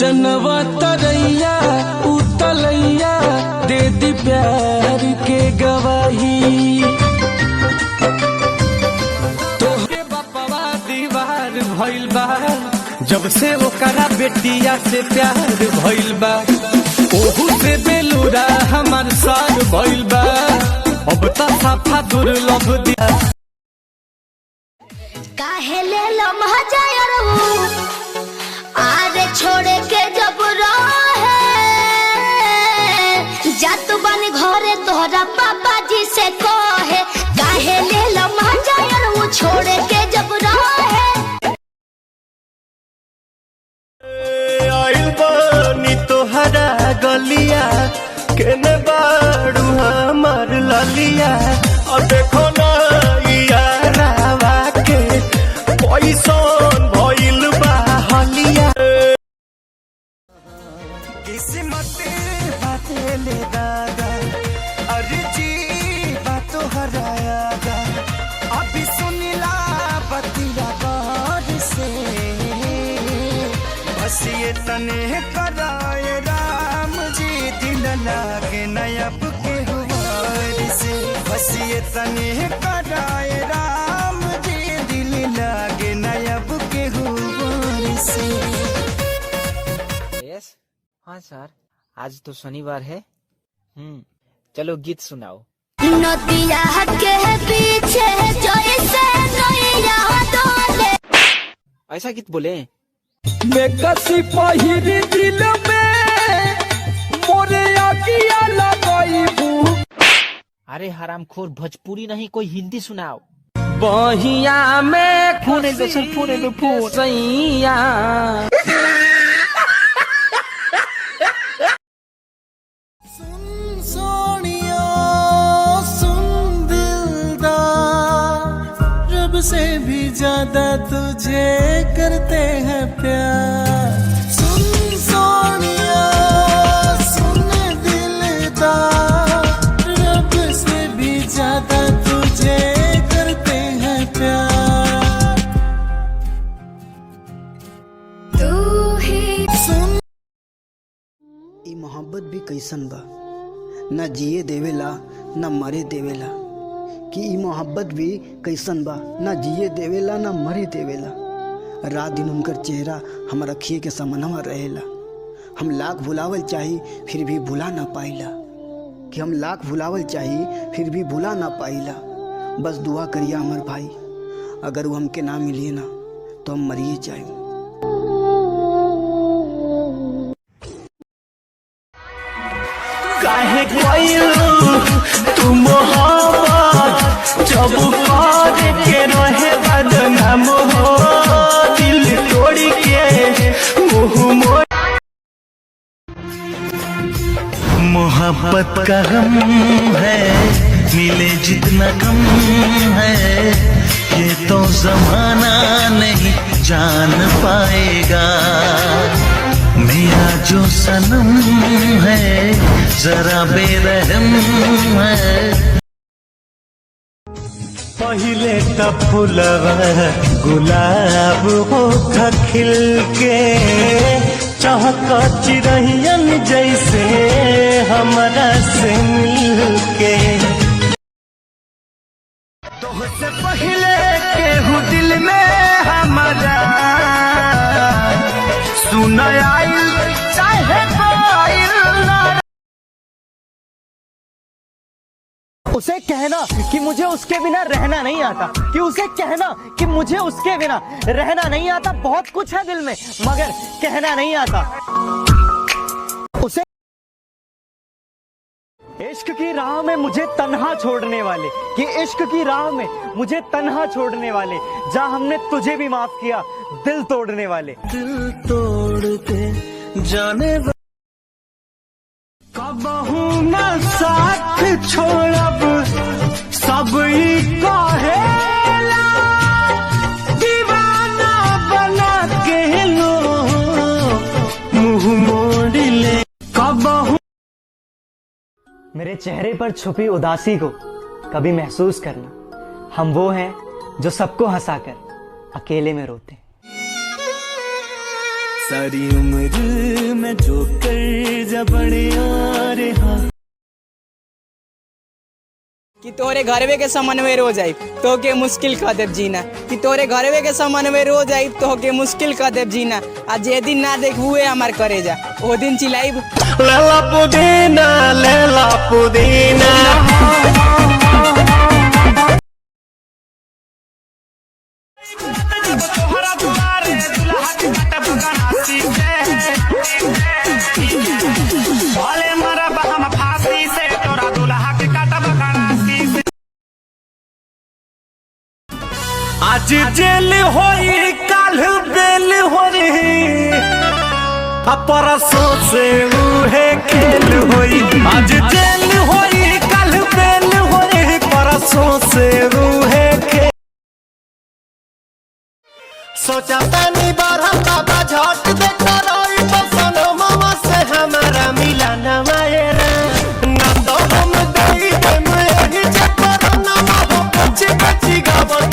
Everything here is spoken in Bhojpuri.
चनवा तरैया उतलैया दे दी प्यार के गवाही। तोहरे बापवा दीवार भइल बा जब से ओकरा बेटिया से प्यार भइल बा। ओहू से बेलूरा हमार सार भइल बा अब त साफा दुर्लभ दिया। काहे ले लो महाजायरू आरे छोड़े के जब रहे जात बन घरे तोहरा पापा जी से कहे। काहे ले लो महाजायरू छोड़े के जब रहे आइल बानी तोहरा गलिया केने बाड़ू हमार ललिया। और देखो ना यारावा के पैसन भइल बा हलिया। किस्मत बाते ले दादा अर्जी बातो हरायागा। अभी सुनिला बतिया गौर से बस ये तने कराए राम जी दिल लागे नयब के हुआर से। बस ये तने कराए राम जी दिल लागे नयब के हुआर से। यस हाँ सर, आज तो शनिवार है। चलो गीत सुनाओ। नदिया के पीछे जैसे नैया डोले। ऐसा गीत बोले मैं कसी पहिरी दिल में मोरे आगिया लगाई भू। अरे हरामखोर, भोजपुरी नहीं कोई हिंदी सुनाओ। बहिया में फोन सैया सुन सोनिया सुन दिलदार रब से भी ज्यादा तुझे करते हैं प्यार। सुन सोनिया सुन दिलदार रब से भी ज्यादा तुझे करते हैं प्यार। तू ही सुन ई मोहब्बत भी कैसन बा, न जिए देवेला न मरे देवेला। कि ई मोहब्बत भी कैसन बा, न जिए देवेला न मरे देवेला। रात दिन उनकर चेहरा हमार अखिए के सामनवा रहेला। हम लाख भुलावल चाही फिर भी भुला ना पाइला। कि हम लाख भुलावल चाही फिर भी भुला ना पाइला। बस दुआ करिए हमार भाई, अगर वो हमके ना मिलिए ना तो हम मरिए जाए। काहे तू मोहब्बत जब कर के रहे बदनाम हो दिल तोड़ के मुँह मोड़। मोहब्बत का गम है मिले जितना कम है ये तो जमाना नहीं जान पाएगा। मेरा जो सनम है जरा बेरहम है। पहले का फुलवा गुलाब हो खिल के चहका चिरहियन जैसे हमरा से मिल के। तोहसे पहले केहू दिल में हमारा सुना आइल चाहे उसे कहना कि मुझे उसके बिना रहना नहीं आता, कि उसे कहना कि मुझे उसके बिना रहना नहीं आता। बहुत कुछ है दिल में मगर कहना नहीं आता उसे। इश्क की राह में मुझे तन्हा छोड़ने वाले, कि इश्क की राह में मुझे तन्हा छोड़ने वाले, जहाँ हमने तुझे भी माफ किया दिल तोड़ने वाले। दिल तोड़ते जाने कबहू न साथ छोड़ब सब ही कहेला दीवाना बना के लो मुँह मोड़ ले। कबहू मेरे चेहरे पर छुपी उदासी को कभी महसूस करना, हम वो हैं जो सबको हंसाकर अकेले में रोते। सारी उम्र में जो कर जबड़े आ रहा कि तोरे घरवे के समन्वय रो जाई तो के मुश्किल कर देव जीना कि तोरे घरवे के समन्वय रो जाई तो के मुश्किल कर देव जीना आ जे दिन ना देखबुए हमार करे जा ओ दिन चिल्लाइब लेला पुदीना लेला पुदीना। आज जेल होई काल बेल हो रही परसों से उहे खेल होई। आज जेल होई काल बेल हो रही परसों से उहे खेल। सोचा तानी बारह बाबा झट देखा रही पसंद मामा से हमारा मिला न मायरा ना तो हम गई हम यही चक्कर ना हो कच्ची कच्ची गावत